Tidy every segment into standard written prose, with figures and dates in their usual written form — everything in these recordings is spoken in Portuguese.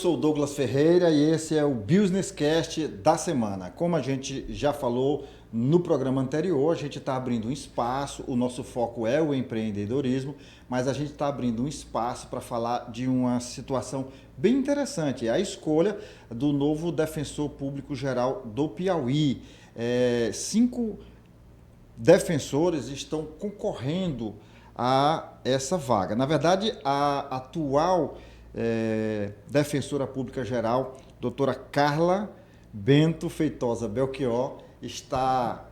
sou o Douglas Ferreira e esse é o Business Cast da semana. Como a gente já falou no programa anterior, a gente está abrindo um espaço, o nosso foco é o empreendedorismo, mas a gente está abrindo um espaço para falar de uma situação bem interessante, é a escolha do novo defensor público geral do Piauí. 5 defensores estão concorrendo a essa vaga. Na verdade, a atual defensora pública geral, doutora Carla Bento Feitosa Belchior, está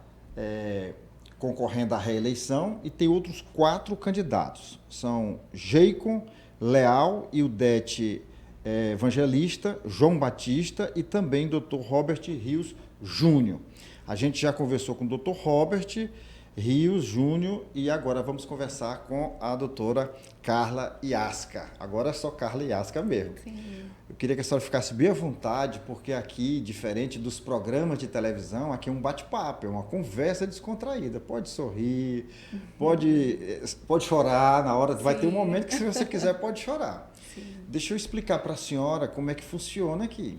concorrendo à reeleição e tem outros 4 candidatos. São Jeicon Leal, Ildete Evangelista, João Batista e também doutor Robert Rios Júnior. A gente já conversou com o doutor Robert Rios Júnior e agora vamos conversar com a doutora Carla Iasca. Agora é só Carla Iasca mesmo. Sim. Eu queria que a senhora ficasse bem à vontade, porque aqui, diferente dos programas de televisão, aqui é um bate-papo, é uma conversa descontraída. Pode sorrir, pode chorar na hora, vai ter um momento que se você quiser pode chorar. Sim. Deixa eu explicar para a senhora como é que funciona aqui.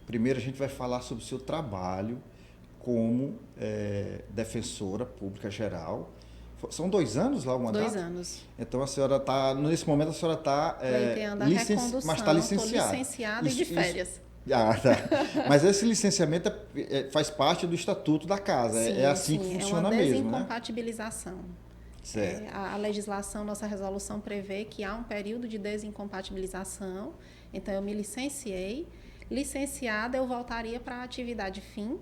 Primeiro a gente vai falar sobre o seu trabalho como defensora pública geral. São 2 anos lá o mandato? 2 anos. Então a senhora está, nesse momento a senhora está mas está licenciada. Estou licenciada e de férias. Tá. Mas esse licenciamento faz parte do estatuto da casa, sim, é assim que funciona mesmo, né? É uma desincompatibilização. Certo. A legislação, nossa resolução prevê que há um período de desincompatibilização, então eu me licenciei. Licenciada, eu voltaria para a atividade fim,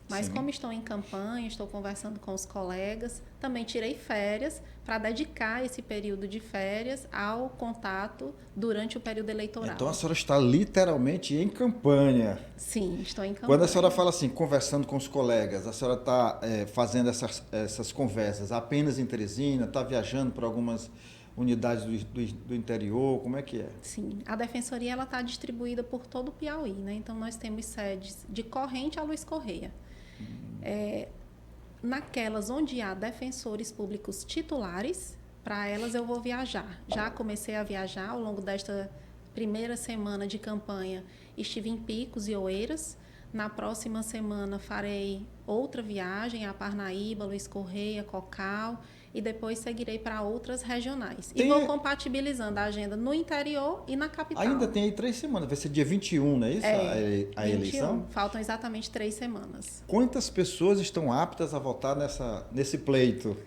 mas como estou em campanha, estou conversando com os colegas, também tirei férias para dedicar esse período de férias ao contato durante o período eleitoral. Então a senhora está literalmente em campanha. Sim, estou em campanha. Quando a senhora fala assim, conversando com os colegas, a senhora está fazendo essas conversas apenas em Teresina, está viajando para algumas unidades do interior, como é que é? Sim, a defensoria ela está distribuída por todo o Piauí, né? Então nós temos sedes de Corrente a Luiz Correia. Naquelas onde há defensores públicos titulares, para elas eu vou viajar. Já comecei a viajar ao longo desta primeira semana de campanha, estive em Picos e Oeiras. Na próxima semana farei outra viagem a Parnaíba, Luiz Correia, Cocal e depois seguirei para outras regionais. E vou compatibilizando a agenda no interior e na capital. Ainda tem aí 3 semanas, vai ser dia 21, não é isso? A 21, eleição? Faltam exatamente 3 semanas. Quantas pessoas estão aptas a votar nesse pleito?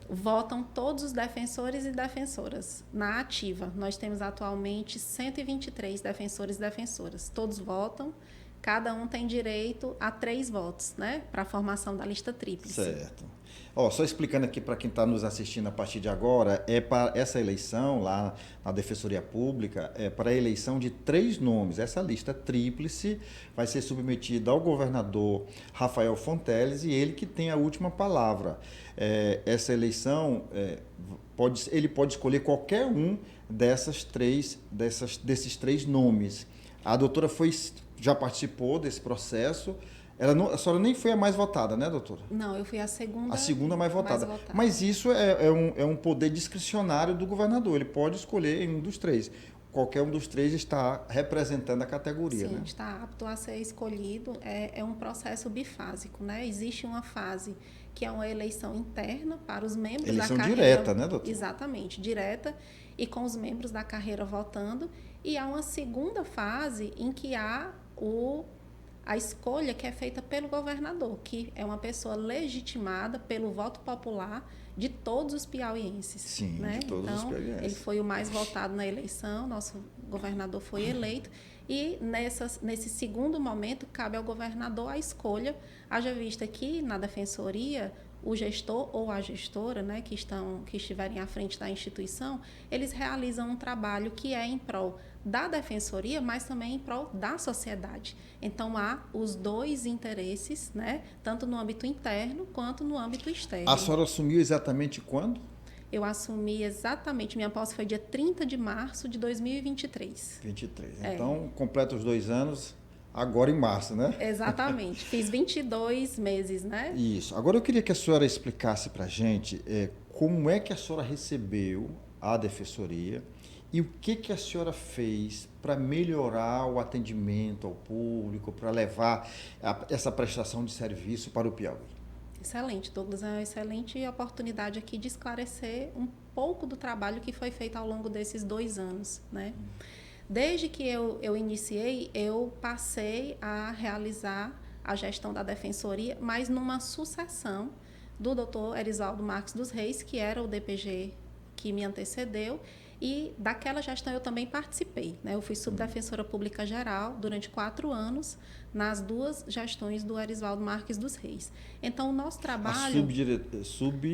Votam todos os defensores e defensoras na ativa. Nós temos atualmente 123 defensores e defensoras. Todos votam. Cada um tem direito a 3 votos, né? Para a formação da lista tríplice. Certo. Só explicando aqui para quem está nos assistindo a partir de agora, para essa eleição lá na Defensoria Pública, para a eleição de 3 nomes. Essa lista tríplice vai ser submetida ao governador Rafael Fonteles e ele que tem a última palavra. Essa eleição, ele pode escolher qualquer um desses 3 nomes. A doutora já participou desse processo. A senhora nem foi a mais votada, né, doutora? Não, eu fui a segunda. A segunda mais votada. Mas isso é um poder discricionário do governador. Ele pode escolher em um dos 3. Qualquer um dos 3 está representando a categoria. Sim, né? Está apto a ser escolhido. É um processo bifásico, né? Existe uma fase que é uma eleição interna para os membros da carreira. Eleição direta, né, doutora? Exatamente, direta, e com os membros da carreira votando. E há uma segunda fase em que há a escolha que é feita pelo governador, que é uma pessoa legitimada pelo voto popular de todos os piauienses. Sim, né? de todos os piauienses. Ele foi o mais votado na eleição, nosso governador foi eleito, e nesse segundo momento cabe ao governador a escolha, haja vista que na defensoria o gestor ou a gestora, né, que estiverem à frente da instituição, eles realizam um trabalho que é em prol da defensoria, mas também em prol da sociedade. Então, há os 2 interesses, né, tanto no âmbito interno quanto no âmbito externo. A senhora assumiu exatamente quando? Eu assumi exatamente, minha posse foi dia 30 de março de 2023. 23. Então, completa os 2 anos agora em março, né? Exatamente. Fiz 22 meses, né? Isso. Agora eu queria que a senhora explicasse para a gente como é que a senhora recebeu a defensoria E o que a senhora fez para melhorar o atendimento ao público, para levar essa prestação de serviço para o Piauí? Excelente, Douglas. É uma excelente oportunidade aqui de esclarecer um pouco do trabalho que foi feito ao longo desses 2 anos, né? Desde que eu iniciei, eu passei a realizar a gestão da Defensoria, mas numa sucessão do Dr. Erisaldo Marques dos Reis, que era o DPG que me antecedeu, e daquela gestão eu também participei, né? Eu fui subdefensora pública geral durante 4 anos, nas 2 gestões do Erisaldo Marques dos Reis. Então, o nosso trabalho...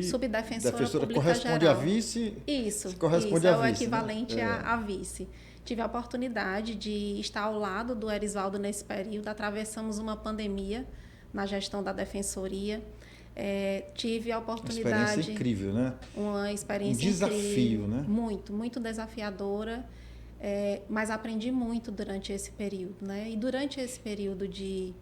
Subdefensora pública corresponde geral. A vice? Isso, corresponde isso a é o vice, equivalente né? a vice. Tive a oportunidade de estar ao lado do Erisaldo nesse período, atravessamos uma pandemia na gestão da Defensoria. Tive a oportunidade... Uma experiência incrível, né? Uma experiência desafio, incrível, né? Muito desafiadora, mas aprendi muito durante esse período, né? E durante esse período de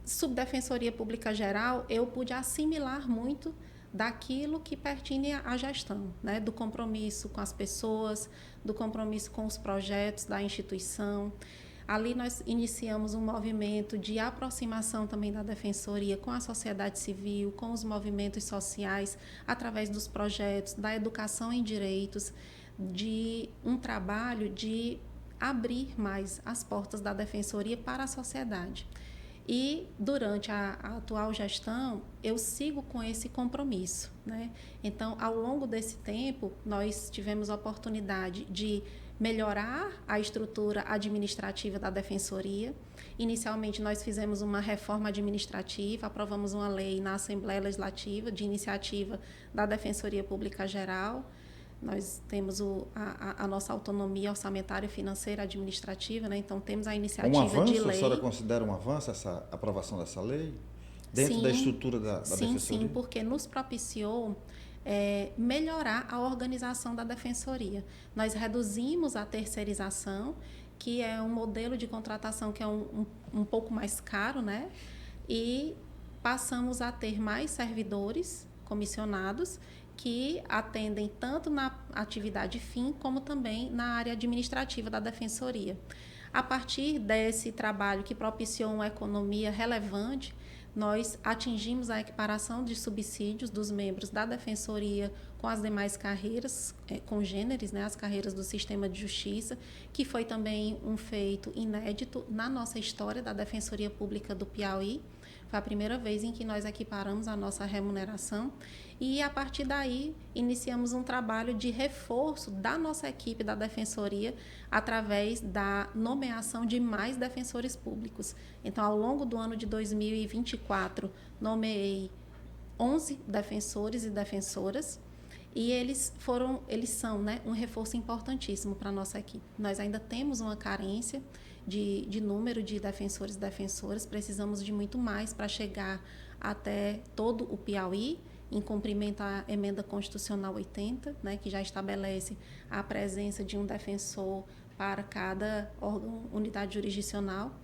subdefensoria pública geral, eu pude assimilar muito daquilo que pertine à gestão, né? Do compromisso com as pessoas, do compromisso com os projetos da instituição. Ali nós iniciamos um movimento de aproximação também da Defensoria com a sociedade civil, com os movimentos sociais, através dos projetos, da educação em direitos, de um trabalho de abrir mais as portas da Defensoria para a sociedade. E, durante a atual gestão, eu sigo com esse compromisso, né? Então, ao longo desse tempo, nós tivemos a oportunidade de melhorar a estrutura administrativa da Defensoria. Inicialmente, nós fizemos uma reforma administrativa, aprovamos uma lei na Assembleia Legislativa de iniciativa da Defensoria Pública Geral. Nós temos a nossa autonomia orçamentária, financeira, administrativa, né? Então, temos a iniciativa de lei. A senhora considera um avanço essa aprovação dessa lei? Dentro da estrutura da Defensoria? Sim, porque nos propiciou melhorar a organização da Defensoria. Nós reduzimos a terceirização, que é um modelo de contratação que é um pouco mais caro, né? E passamos a ter mais servidores comissionados que atendem tanto na atividade fim como também na área administrativa da Defensoria. A partir desse trabalho que propiciou uma economia relevante, nós atingimos a equiparação de subsídios dos membros da Defensoria com as demais carreiras congêneres, né, as carreiras do sistema de justiça, que foi também um feito inédito na nossa história da Defensoria Pública do Piauí. Foi a primeira vez em que nós equiparamos a nossa remuneração e, a partir daí, iniciamos um trabalho de reforço da nossa equipe da Defensoria através da nomeação de mais defensores públicos. Então, ao longo do ano de 2024, nomeei 11 defensores e defensoras e eles são, né, um reforço importantíssimo para a nossa equipe. Nós ainda temos uma carência de número de defensores e defensoras, precisamos de muito mais para chegar até todo o Piauí, em cumprimento à Emenda Constitucional 80, né, que já estabelece a presença de um defensor para cada órgão, unidade jurisdicional.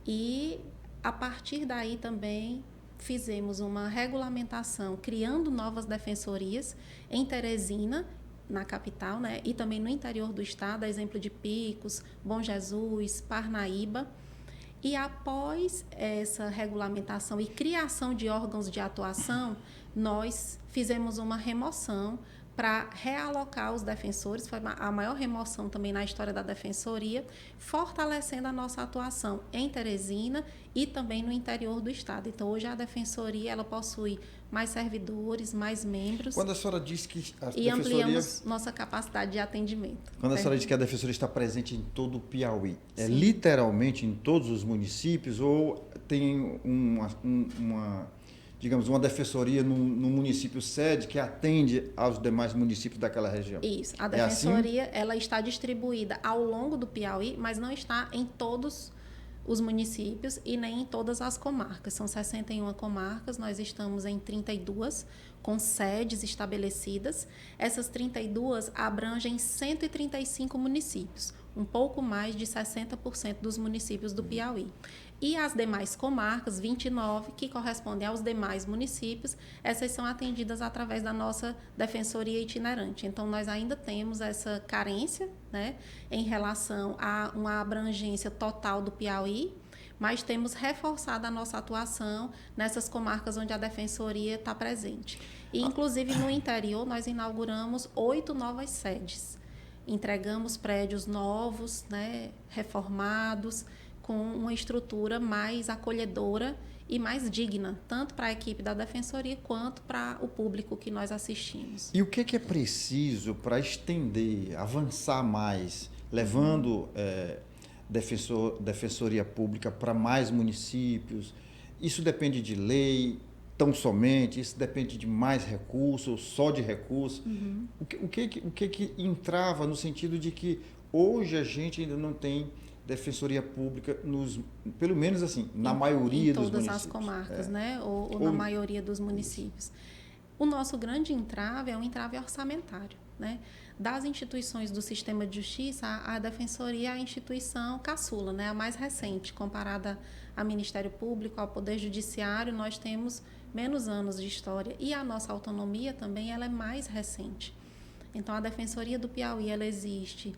E, a partir daí, também fizemos uma regulamentação, criando novas defensorias em Teresina, na capital, né, e também no interior do estado, a exemplo de Picos, Bom Jesus, Parnaíba. E após essa regulamentação e criação de órgãos de atuação, nós fizemos uma remoção para realocar os defensores, foi a maior remoção também na história da Defensoria, fortalecendo a nossa atuação em Teresina e também no interior do estado. Então, hoje a Defensoria ela possui mais servidores, mais membros. Quando a senhora diz que a Defensoria... E ampliamos nossa capacidade de atendimento. Quando a senhora diz que a Defensoria está presente em todo o Piauí, é literalmente em todos os municípios ou tem digamos, uma defensoria no município sede que atende aos demais municípios daquela região? Isso. A defensoria ela está distribuída ao longo do Piauí, mas não está em todos os municípios e nem em todas as comarcas. São 61 comarcas, nós estamos em 32 com sedes estabelecidas. Essas 32 abrangem 135 municípios. um pouco mais de 60% dos municípios do Piauí. E as demais comarcas, 29, que correspondem aos demais municípios, essas são atendidas através da nossa defensoria itinerante. Então, nós ainda temos essa carência, né, em relação a uma abrangência total do Piauí, mas temos reforçado a nossa atuação nessas comarcas onde a defensoria está presente. E, inclusive, no interior, nós inauguramos 8 novas sedes. Entregamos prédios novos, né, reformados, com uma estrutura mais acolhedora e mais digna, tanto para a equipe da defensoria quanto para o público que nós assistimos. E o que é preciso para estender, avançar mais, levando defensoria pública para mais municípios? Isso depende de lei, tão somente? Isso depende de mais recursos, só de recursos? O que entrava no sentido de que hoje a gente ainda não tem defensoria pública, pelo menos assim, na maioria dos municípios? Em todas as comarcas, né? Ou na maioria dos municípios. O nosso grande entrave é um entrave orçamentário, né? Das instituições do sistema de justiça, a defensoria é a instituição caçula, né? A mais recente, comparada ao Ministério Público, ao Poder Judiciário, nós temos menos anos de história. E a nossa autonomia também ela é mais recente. Então, a Defensoria do Piauí, ela existe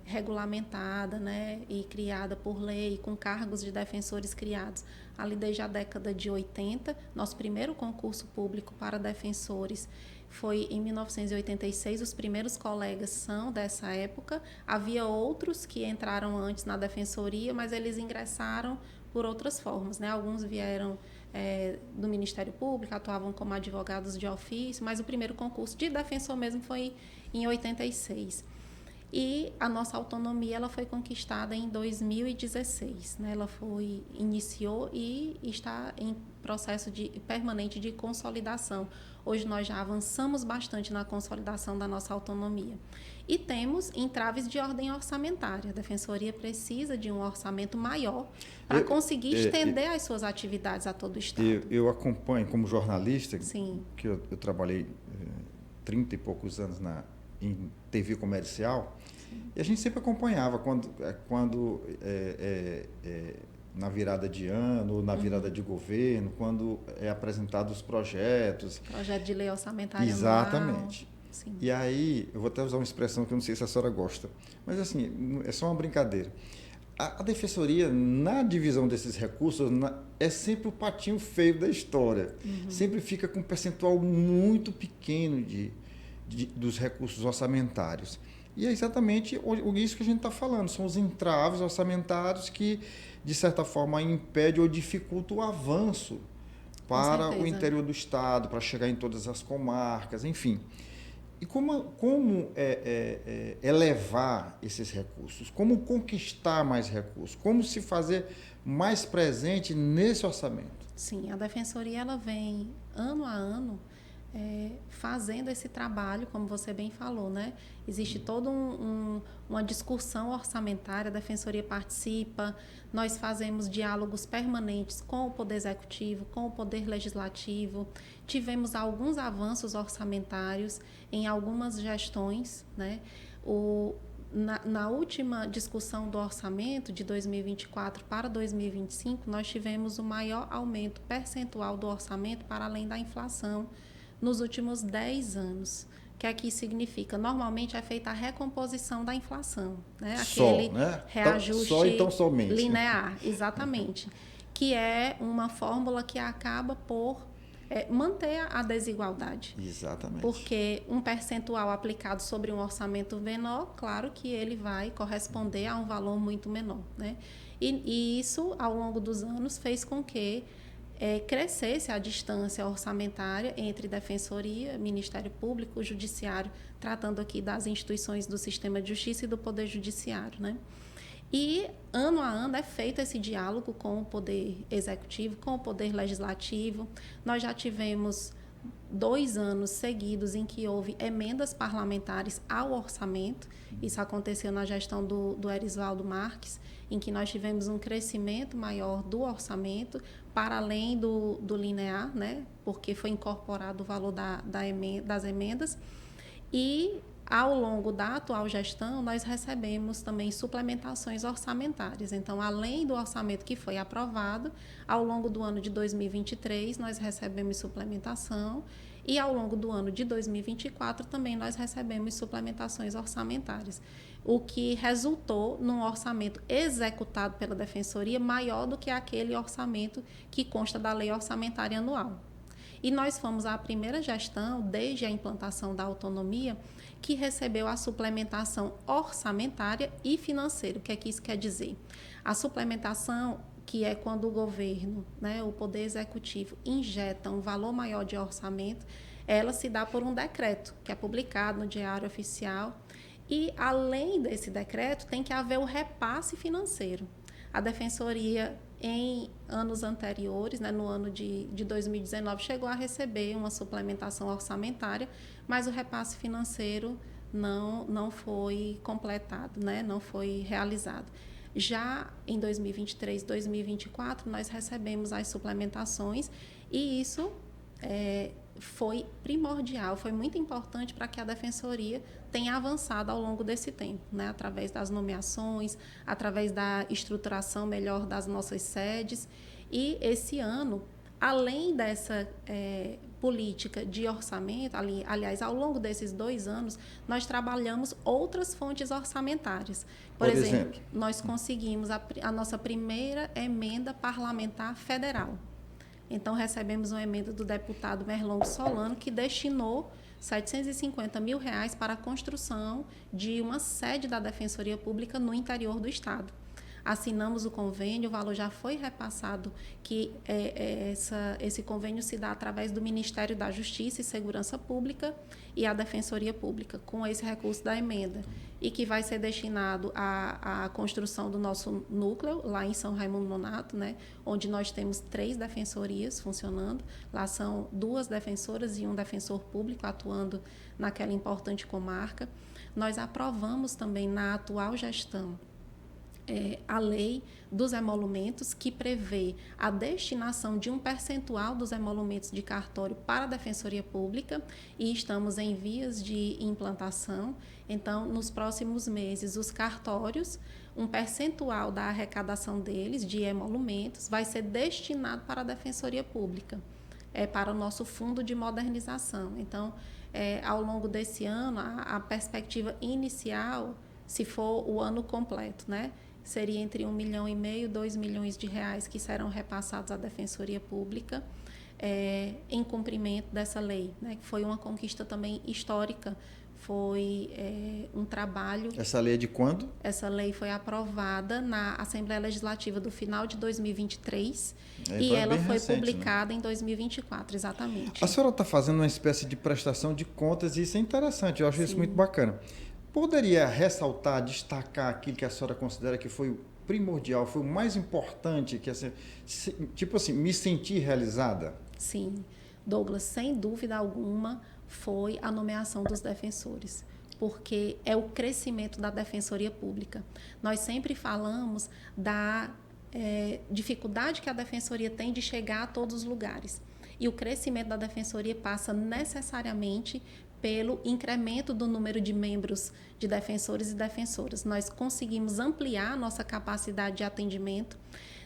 regulamentada, né, e criada por lei, com cargos de defensores criados ali desde a década de 80. Nosso primeiro concurso público para defensores foi em 1986, os primeiros colegas são dessa época. Havia outros que entraram antes na defensoria, mas eles ingressaram por outras formas, né? Alguns vieram do Ministério Público, atuavam como advogados de ofício, mas o primeiro concurso de defensor mesmo foi em 86. E a nossa autonomia ela foi conquistada em 2016, né? Ela iniciou e está em processo permanente de consolidação. Hoje nós já avançamos bastante na consolidação da nossa autonomia. E temos entraves de ordem orçamentária. A Defensoria precisa de um orçamento maior para conseguir estender as suas atividades a todo o Estado. Eu acompanho como jornalista, Sim. Que eu trabalhei 30 e poucos anos em TV comercial. Sim. E a gente sempre acompanhava quando na virada de ano, ou na virada de governo, quando é apresentado os projetos. Projeto de lei orçamentária. Exatamente. Anual. Sim. E aí, eu vou até usar uma expressão que eu não sei se a senhora gosta, mas assim, é só uma brincadeira. A defensoria, na divisão desses recursos, é sempre o patinho feio da história. Sempre fica com um percentual muito pequeno dos recursos orçamentários. E é exatamente isso que a gente está falando, são os entraves orçamentários que, de certa forma, impedem ou dificultam o avanço para o interior do Estado, para chegar em todas as comarcas, enfim. E como elevar esses recursos? Como conquistar mais recursos? Como se fazer mais presente nesse orçamento? Sim, a Defensoria ela vem, ano a ano, fazendo esse trabalho, como você bem falou, né? Existe toda uma discussão orçamentária, a Defensoria participa, nós fazemos diálogos permanentes com o Poder Executivo, com o Poder Legislativo, tivemos alguns avanços orçamentários em algumas gestões, né? Na última discussão do orçamento de 2024 para 2025, nós tivemos o maior aumento percentual do orçamento para além da inflação nos últimos 10 anos. O que aqui significa? Normalmente é feita a recomposição da inflação, né? Aquele reajuste somente. Linear, exatamente, que é uma fórmula que acaba por manter a desigualdade. Exatamente. Porque um percentual aplicado sobre um orçamento menor, claro que ele vai corresponder a um valor muito menor, né? E isso, ao longo dos anos, fez com que crescesse a distância orçamentária entre Defensoria, Ministério Público, Judiciário, tratando aqui das instituições do sistema de justiça e do Poder Judiciário, né? E, ano a ano, é feito esse diálogo com o Poder Executivo, com o Poder Legislativo. Nós já tivemos 2 anos seguidos em que houve emendas parlamentares ao orçamento. Isso aconteceu na gestão do Erisvaldo Marques, em que nós tivemos um crescimento maior do orçamento, para além do linear, né? Porque foi incorporado o valor das emendas. E Ao longo da atual gestão, nós recebemos também suplementações orçamentárias. Então, além do orçamento que foi aprovado, ao longo do ano de 2023, nós recebemos suplementação e ao longo do ano de 2024 também nós recebemos suplementações orçamentárias, o que resultou num orçamento executado pela Defensoria maior do que aquele orçamento que consta da Lei Orçamentária Anual. E nós fomos a primeira gestão, desde a implantação da autonomia, que recebeu a suplementação orçamentária e financeira. O que é que isso quer dizer? A suplementação, que é quando o governo, né, o Poder Executivo, injeta um valor maior de orçamento, ela se dá por um decreto, que é publicado no Diário Oficial. E, além desse decreto, tem que haver o repasse financeiro. A Defensoria, em anos anteriores, né, no ano de 2019, chegou a receber uma suplementação orçamentária, mas o repasse financeiro não foi completado, né, não foi realizado. Já em 2023, 2024, nós recebemos as suplementações e isso foi primordial, foi muito importante para que a Defensoria tenha avançado ao longo desse tempo, né? Através das nomeações, através da estruturação melhor das nossas sedes. E esse ano, além dessa política de orçamento, aliás, ao longo desses 2 anos, nós trabalhamos outras fontes orçamentárias. Por exemplo, nós conseguimos a nossa primeira emenda parlamentar federal. Então, recebemos uma emenda do deputado Merlong Solano, que destinou R$750 mil para a construção de uma sede da Defensoria Pública no interior do Estado. Assinamos o convênio, o valor já foi repassado, que esse convênio se dá através do Ministério da Justiça e Segurança Pública e a Defensoria Pública, com esse recurso da emenda, e que vai ser destinado à construção do nosso núcleo, lá em São Raimundo Nonato, né, onde nós temos 3 defensorias funcionando. Lá são 2 defensoras e um defensor público atuando naquela importante comarca. Nós aprovamos também, na atual gestão, a lei dos emolumentos, que prevê a destinação de um percentual dos emolumentos de cartório para a Defensoria Pública, e estamos em vias de implantação. Então, nos próximos meses, os cartórios, um percentual da arrecadação deles, de emolumentos, vai ser destinado para a Defensoria Pública, para o nosso fundo de modernização. Então, ao longo desse ano, a perspectiva inicial, se for o ano completo, né, seria entre R$1,5 milhão e R$2 milhões que serão repassados à Defensoria Pública, em cumprimento dessa lei, né, que foi uma conquista também histórica, foi um trabalho... Essa lei é de quando? Essa lei foi aprovada na Assembleia Legislativa do final de 2023 e ela foi recente, publicada, né, em 2024, exatamente. A senhora está fazendo uma espécie de prestação de contas e isso é interessante, eu acho isso muito bacana. Poderia ressaltar, destacar aquilo que a senhora considera que foi o primordial, foi o mais importante, que tipo assim, me sentir realizada? Sim, Douglas, sem dúvida alguma, foi a nomeação dos defensores, porque é o crescimento da Defensoria Pública. Nós sempre falamos da dificuldade que a Defensoria tem de chegar a todos os lugares. E o crescimento da Defensoria passa necessariamente pelo incremento do número de membros de defensores e defensoras. Nós conseguimos ampliar a nossa capacidade de atendimento.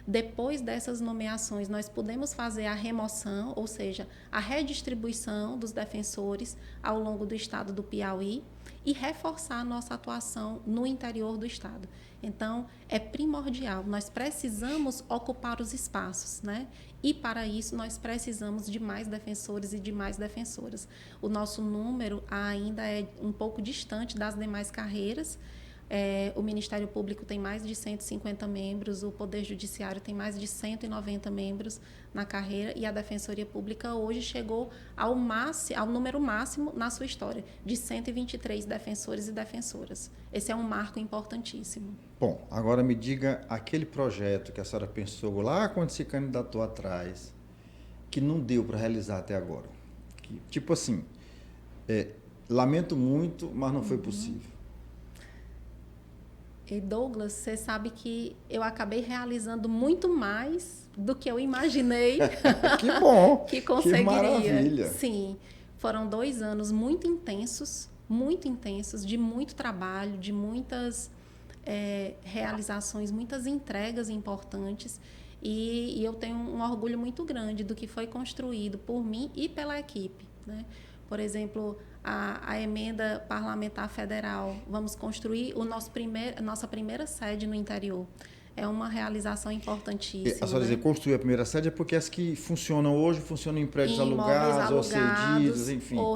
Depois dessas nomeações, nós podemos fazer a remoção, ou seja, a redistribuição dos defensores ao longo do estado do Piauí e reforçar a nossa atuação no interior do estado. Então, é primordial, nós precisamos ocupar os espaços, né? E, para isso, nós precisamos de mais defensores e de mais defensoras. O nosso número ainda é um pouco distante das demais carreiras. O Ministério Público tem mais de 150 membros, o Poder Judiciário tem mais de 190 membros na carreira e a Defensoria Pública hoje chegou ao número máximo na sua história, de 123 defensores e defensoras. Esse é um marco importantíssimo. Bom, agora me diga aquele projeto que a senhora pensou lá quando se candidatou atrás, que não deu para realizar até agora. Que, tipo assim, lamento muito, mas não foi possível. E Douglas, você sabe que eu acabei realizando muito mais do que eu imaginei. Que bom! Que conseguiria. Que maravilha! Sim, foram 2 anos muito intensos, muito intensos, de muito trabalho, de muitas realizações, muitas entregas importantes. E eu tenho um orgulho muito grande do que foi construído por mim e pela equipe, né? Por exemplo, a emenda parlamentar federal, vamos construir nossa primeira sede no interior. É uma realização importantíssima. A senhora dizer construir a primeira sede é porque as que funcionam hoje funcionam em prédios alugados ou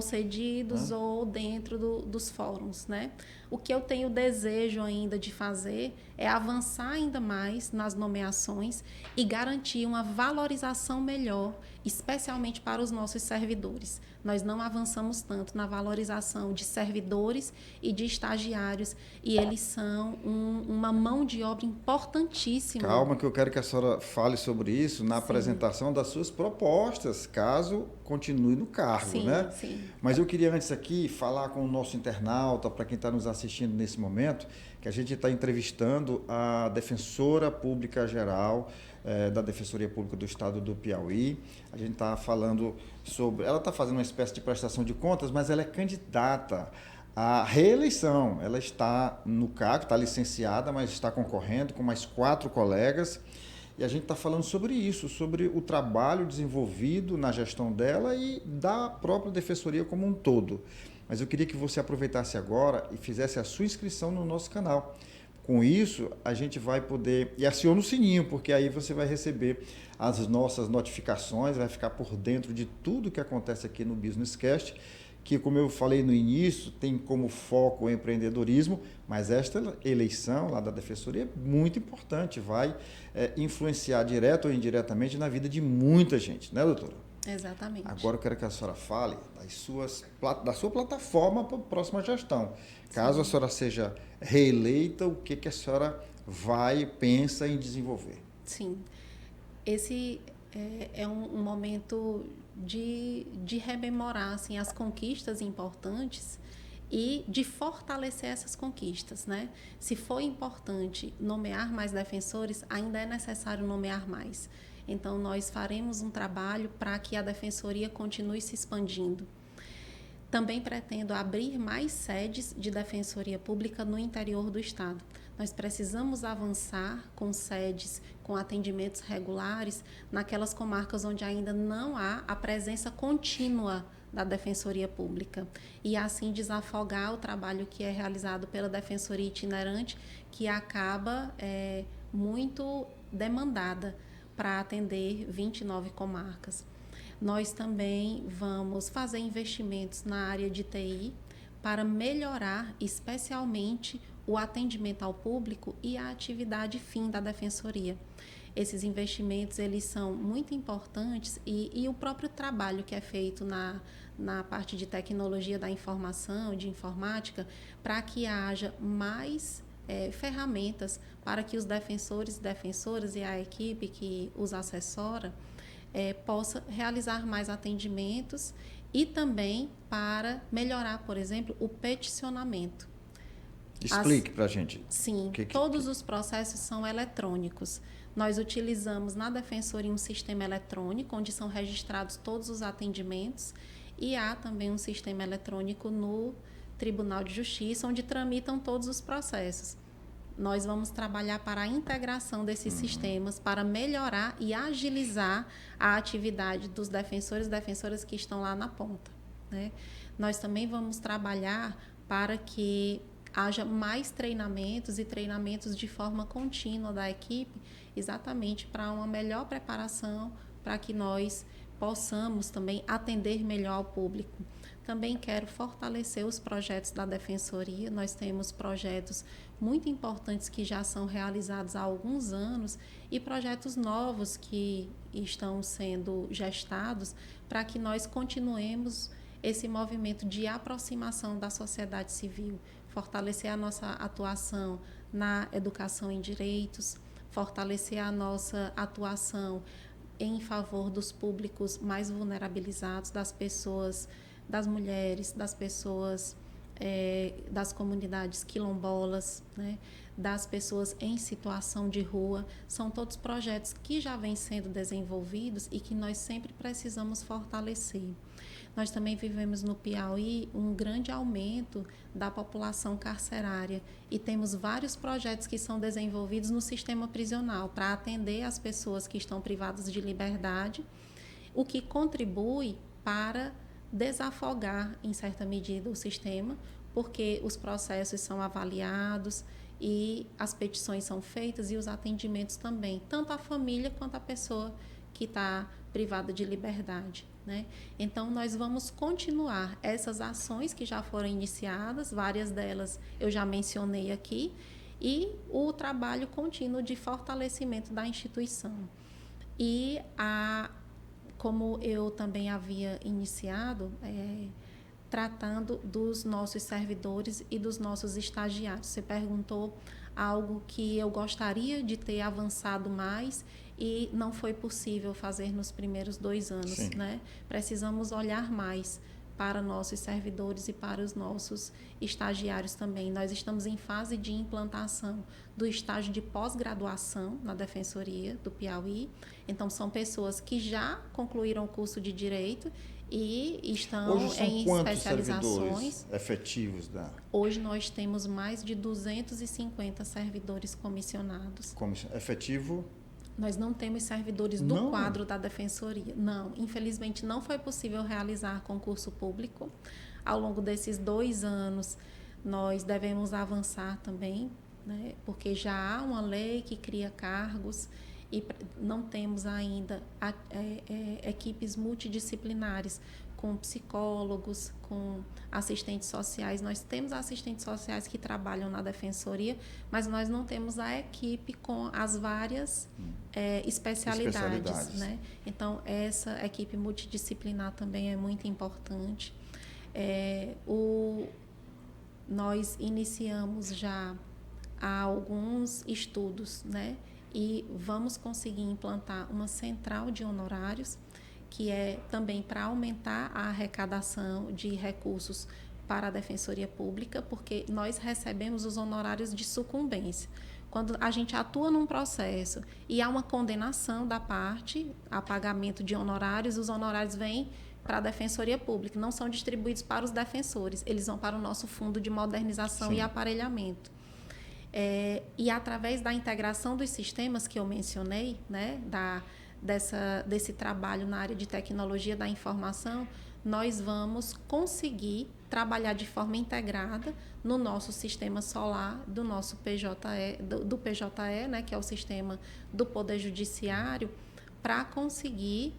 cedidos, ou dentro dos fóruns, né? O que eu tenho desejo ainda de fazer é avançar ainda mais nas nomeações e garantir uma valorização melhor, especialmente para os nossos servidores. Nós não avançamos tanto na valorização de servidores e de estagiários, e eles são uma mão de obra importantíssima. Calma, que eu quero que a senhora fale sobre isso na apresentação das suas propostas, caso continue no cargo, né? Sim. Mas eu queria antes aqui falar com o nosso internauta, para quem está nos assistindo nesse momento, que a gente está entrevistando a Defensora Pública Geral da Defensoria Pública do Estado do Piauí. A gente está falando sobre... Ela está fazendo uma espécie de prestação de contas, mas ela é candidata à reeleição. Ela está no cargo, está licenciada, mas está concorrendo com mais 4 colegas. E a gente está falando sobre isso, sobre o trabalho desenvolvido na gestão dela e da própria Defensoria como um todo. Mas eu queria que você aproveitasse agora e fizesse a sua inscrição no nosso canal. Com isso, a gente vai poder... E aciona o sininho, porque aí você vai receber as nossas notificações, vai ficar por dentro de tudo que acontece aqui no Business Cast, que, como eu falei no início, tem como foco o empreendedorismo, mas esta eleição lá da Defensoria é muito importante, vai influenciar direto ou indiretamente na vida de muita gente, né, doutora? Exatamente. Agora eu quero que a senhora fale da sua plataforma para a próxima gestão. Caso a senhora seja reeleita, o que a senhora pensa em desenvolver? Sim. Esse é um momento de rememorar assim, as conquistas importantes e de fortalecer essas conquistas, né? Se for importante nomear mais defensores, ainda é necessário nomear mais. Então, nós faremos um trabalho para que a Defensoria continue se expandindo. Também pretendo abrir mais sedes de Defensoria Pública no interior do Estado. Nós precisamos avançar com sedes, com atendimentos regulares, naquelas comarcas onde ainda não há a presença contínua da Defensoria Pública. E assim desafogar o trabalho que é realizado pela Defensoria Itinerante, que acaba muito demandada para atender 29 comarcas. Nós também vamos fazer investimentos na área de TI para melhorar especialmente o atendimento ao público e a atividade fim da Defensoria. Esses investimentos eles são muito importantes e o próprio trabalho que é feito na parte de tecnologia da informação, de informática, para que haja mais ferramentas para que os defensores e defensoras e a equipe que os assessora possa realizar mais atendimentos e também para melhorar, por exemplo, o peticionamento. Explique para a gente. Sim, todos os processos são eletrônicos. Nós utilizamos na Defensoria um sistema eletrônico, onde são registrados todos os atendimentos, e há também um sistema eletrônico no Tribunal de Justiça, onde tramitam todos os processos. Nós vamos trabalhar para a integração desses sistemas, para melhorar e agilizar a atividade dos defensores e defensoras que estão lá na ponta, né? Nós também vamos trabalhar para que haja mais treinamentos e treinamentos de forma contínua da equipe, exatamente para uma melhor preparação, para que nós possamos também atender melhor ao público. Também quero fortalecer os projetos da Defensoria. Nós temos projetos muito importantes que já são realizados há alguns anos e projetos novos que estão sendo gestados para que nós continuemos esse movimento de aproximação da sociedade civil, fortalecer a nossa atuação na educação em direitos, fortalecer a nossa atuação em favor dos públicos mais vulnerabilizados, das pessoas, das mulheres, das pessoas das comunidades quilombolas, né, das pessoas em situação de rua. São todos projetos que já vêm sendo desenvolvidos e que nós sempre precisamos fortalecer. nós também vivemos no Piauí um grande aumento da população carcerária e temos vários projetos que são desenvolvidos no sistema prisional para atender as pessoas que estão privadas de liberdade, o que contribui para desafogar, em certa medida, o sistema, porque os processos são avaliados e as petições são feitas e os atendimentos também, tanto à família quanto à pessoa que está privada de liberdade, né? Então, nós vamos continuar essas ações que já foram iniciadas, várias delas eu já mencionei aqui, e o trabalho contínuo de fortalecimento da instituição. E, como eu também havia iniciado, tratando dos nossos servidores e dos nossos estagiários. Você perguntou algo que eu gostaria de ter avançado mais e não foi possível fazer nos primeiros 2 anos, né? Precisamos olhar mais para nossos servidores e para os nossos estagiários também. Nós estamos em fase de implantação do estágio de pós-graduação na Defensoria do Piauí. Então, são pessoas que já concluíram o curso de Direito e estão Hoje são em quantos especializações. Servidores efetivos da... Hoje nós temos mais de 250 servidores comissionados. Efetivo? Nós não temos servidores do quadro da Defensoria. Não, infelizmente não foi possível realizar concurso público. Ao longo desses 2 anos, nós devemos avançar também, né? Porque já há uma lei que cria cargos e não temos ainda equipes multidisciplinares, com psicólogos, com assistentes sociais. Nós temos assistentes sociais que trabalham na Defensoria, mas nós não temos a equipe com as várias especialidades. Né? Então, essa equipe multidisciplinar também é muito importante. Nós iniciamos já há alguns estudos, né? E vamos conseguir implantar uma central de honorários, que é também para aumentar a arrecadação de recursos para a Defensoria Pública, porque nós recebemos os honorários de sucumbência. Quando a gente atua num processo e há uma condenação da parte a pagamento de honorários, os honorários vêm para a Defensoria Pública, não são distribuídos para os defensores, eles vão para o nosso fundo de modernização e aparelhamento. E através da integração dos sistemas que eu mencionei, né, desse trabalho na área de tecnologia da informação, nós vamos conseguir trabalhar de forma integrada no nosso sistema solar do nosso PJE, do PJE, né, que é o sistema do Poder Judiciário, para conseguir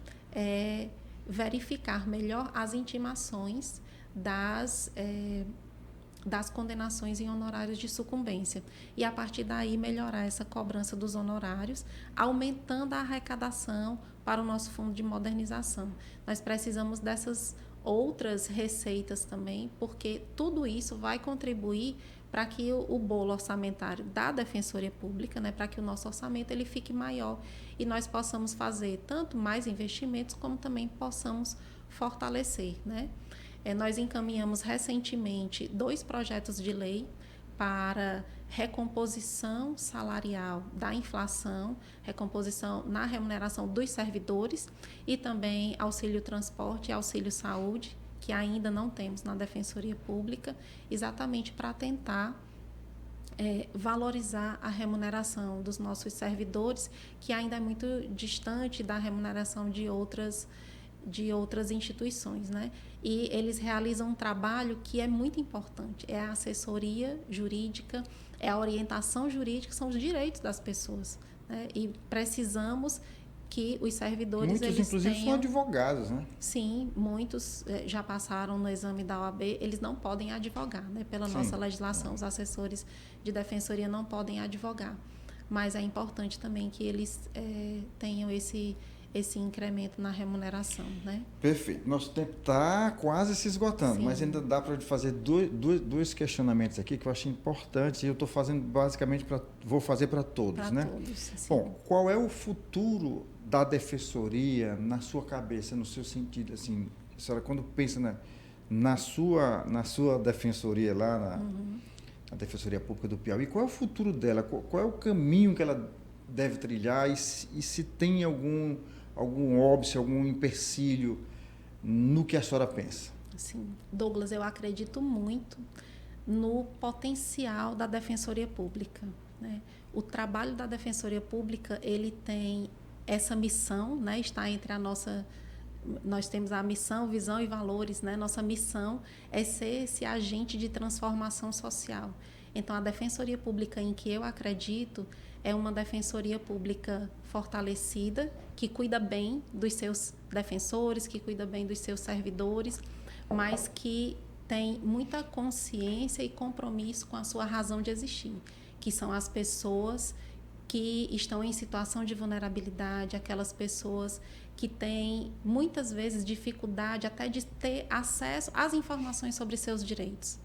verificar melhor as intimações das condenações em honorários de sucumbência. E, a partir daí, melhorar essa cobrança dos honorários, aumentando a arrecadação para o nosso fundo de modernização. Nós precisamos dessas outras receitas também, porque tudo isso vai contribuir para que o bolo orçamentário da Defensoria Pública, né, para que o nosso orçamento ele fique maior e nós possamos fazer tanto mais investimentos, como também possamos fortalecer, né? Nós encaminhamos recentemente 2 projetos de lei para recomposição salarial da inflação, recomposição na remuneração dos servidores e também auxílio transporte e auxílio saúde, que ainda não temos na Defensoria Pública, exatamente para tentar valorizar a remuneração dos nossos servidores, que ainda é muito distante da remuneração de outras instituições, né? E eles realizam um trabalho que é muito importante, é a assessoria jurídica, é a orientação jurídica, são os direitos das pessoas, né? E precisamos que os servidores muitos, eles inclusive, tenham... são advogados, né? Sim, muitos já passaram no exame da OAB, eles não podem advogar, né? Pela nossa legislação, os assessores de defensoria não podem advogar, mas é importante também que eles tenham esse incremento na remuneração, né? Perfeito. Nosso tempo está quase se esgotando, Sim. Mas ainda dá para fazer dois questionamentos aqui que eu acho importantes e eu estou fazendo basicamente vou fazer para todos, né? Todos, sim. Bom, qual é o futuro da Defensoria na sua cabeça, no seu sentido, assim, a senhora quando pensa na sua Defensoria lá, na Defensoria Pública do Piauí, qual é o futuro dela? Qual é o caminho que ela deve trilhar e se tem algum óbice, algum empecilho no que a senhora pensa? Sim, Douglas, eu acredito muito no potencial da Defensoria Pública, né? O trabalho da Defensoria Pública, ele tem essa missão, né? Está entre a nossa... Nós temos a missão, visão e valores, né? Nossa missão é ser esse agente de transformação social. Então, a Defensoria Pública em que eu acredito é uma Defensoria Pública fortalecida, que cuida bem dos seus defensores, que cuida bem dos seus servidores, mas que tem muita consciência e compromisso com a sua razão de existir, que são as pessoas que estão em situação de vulnerabilidade, aquelas pessoas que têm, muitas vezes, dificuldade até de ter acesso às informações sobre seus direitos.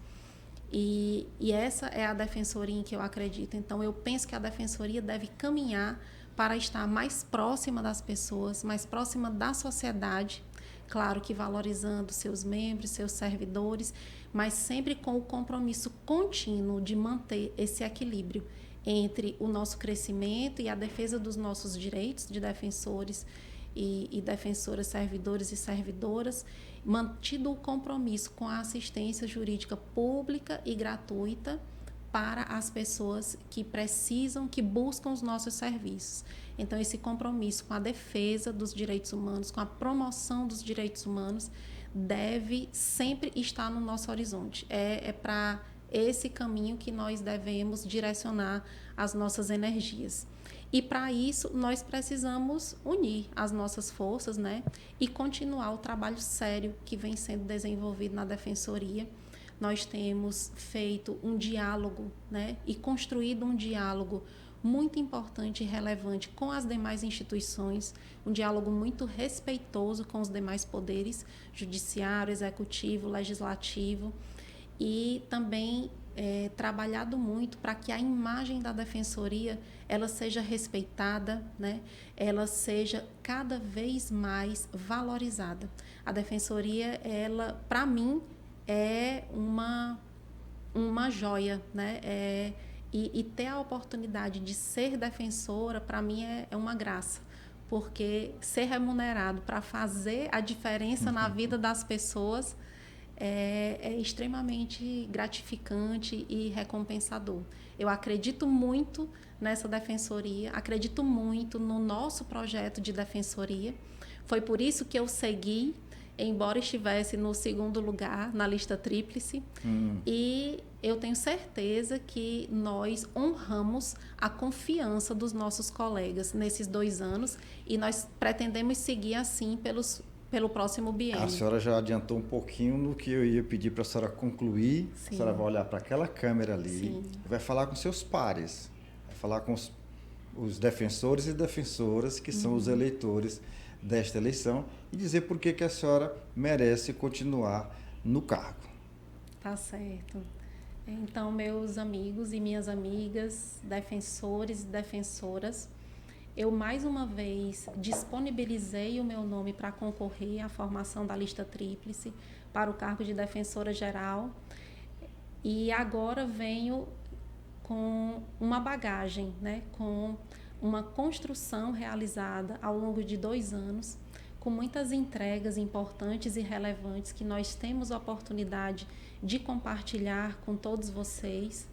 E essa é a defensoria em que eu acredito. Então, eu penso que a defensoria deve caminhar para estar mais próxima das pessoas, mais próxima da sociedade, claro que valorizando seus membros, seus servidores, mas sempre com o compromisso contínuo de manter esse equilíbrio entre o nosso crescimento e a defesa dos nossos direitos de defensores e defensoras, servidores e servidoras, mantido o compromisso com a assistência jurídica pública e gratuita para as pessoas que precisam, que buscam os nossos serviços. Então, esse compromisso com a defesa dos direitos humanos, com a promoção dos direitos humanos, deve sempre estar no nosso horizonte. É para esse caminho que nós devemos direcionar as nossas energias. E, para isso, nós precisamos unir as nossas forças, né, e continuar o trabalho sério que vem sendo desenvolvido na Defensoria. Nós temos feito um diálogo, né, e construído um diálogo muito importante e relevante com as demais instituições, um diálogo muito respeitoso com os demais poderes, judiciário, executivo, legislativo, e também trabalhado muito para que a imagem da Defensoria ela seja respeitada, né? Ela seja cada vez mais valorizada. A Defensoria, ela, para mim, é uma joia, né? E ter a oportunidade de ser defensora, para mim, é uma graça, porque ser remunerado para fazer a diferença na vida das pessoas é extremamente gratificante e recompensador. Eu acredito muito nessa defensoria, acredito muito no nosso projeto de defensoria. Foi por isso que eu segui, embora estivesse no segundo lugar na lista tríplice. E eu tenho certeza que nós honramos a confiança dos nossos colegas nesses 2 anos e nós pretendemos seguir assim pelo próximo biênio. A senhora já adiantou um pouquinho no que eu ia pedir para a senhora concluir. Sim. A senhora vai olhar para aquela câmera ali, Sim. vai falar com seus pares, vai falar com os defensores e defensoras que são os eleitores desta eleição e dizer por que a senhora merece continuar no cargo. Tá certo. Então, meus amigos e minhas amigas, defensores e defensoras, eu mais uma vez disponibilizei o meu nome para concorrer à formação da lista tríplice para o cargo de defensora geral e agora venho com uma bagagem, né, com uma construção realizada ao longo de 2 anos, com muitas entregas importantes e relevantes que nós temos a oportunidade de compartilhar com todos vocês.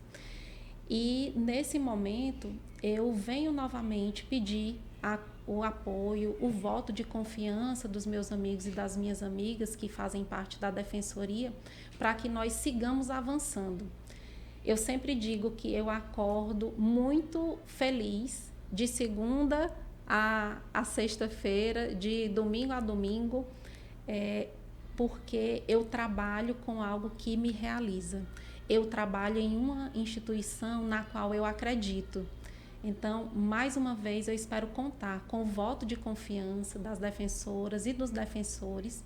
E, nesse momento, eu venho novamente pedir o apoio, o voto de confiança dos meus amigos e das minhas amigas que fazem parte da Defensoria, para que nós sigamos avançando. Eu sempre digo que eu acordo muito feliz de segunda a sexta-feira, de domingo a domingo, porque eu trabalho com algo que me realiza. Eu trabalho em uma instituição na qual eu acredito. Então, mais uma vez, eu espero contar com o voto de confiança das defensoras e dos defensores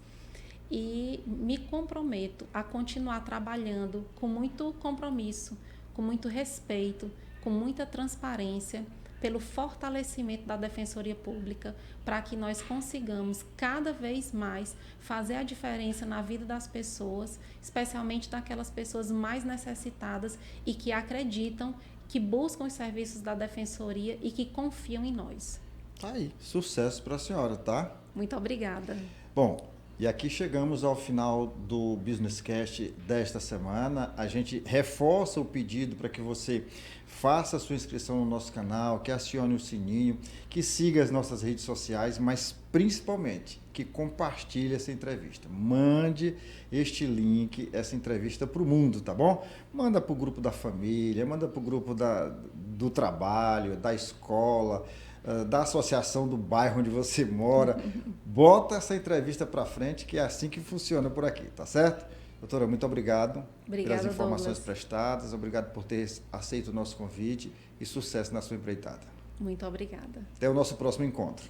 e me comprometo a continuar trabalhando com muito compromisso, com muito respeito, com muita transparência, pelo fortalecimento da Defensoria Pública, para que nós consigamos cada vez mais fazer a diferença na vida das pessoas, especialmente daquelas pessoas mais necessitadas e que acreditam, que buscam os serviços da Defensoria e que confiam em nós. Tá aí, sucesso para a senhora, tá? Muito obrigada. Bom, E aqui chegamos ao final do Business Cast desta semana. A gente reforça o pedido para que você faça a sua inscrição no nosso canal, que acione o sininho, que siga as nossas redes sociais, mas principalmente que compartilhe essa entrevista. Mande este link, essa entrevista para o mundo, tá bom? Manda para o grupo da família, manda para o grupo do trabalho, da escola, da associação do bairro onde você mora. Bota essa entrevista para frente, que é assim que funciona por aqui, tá certo? Doutora, muito obrigado pelas informações prestadas, obrigado por ter aceito o nosso convite e sucesso na sua empreitada. Muito obrigada. Até o nosso próximo encontro.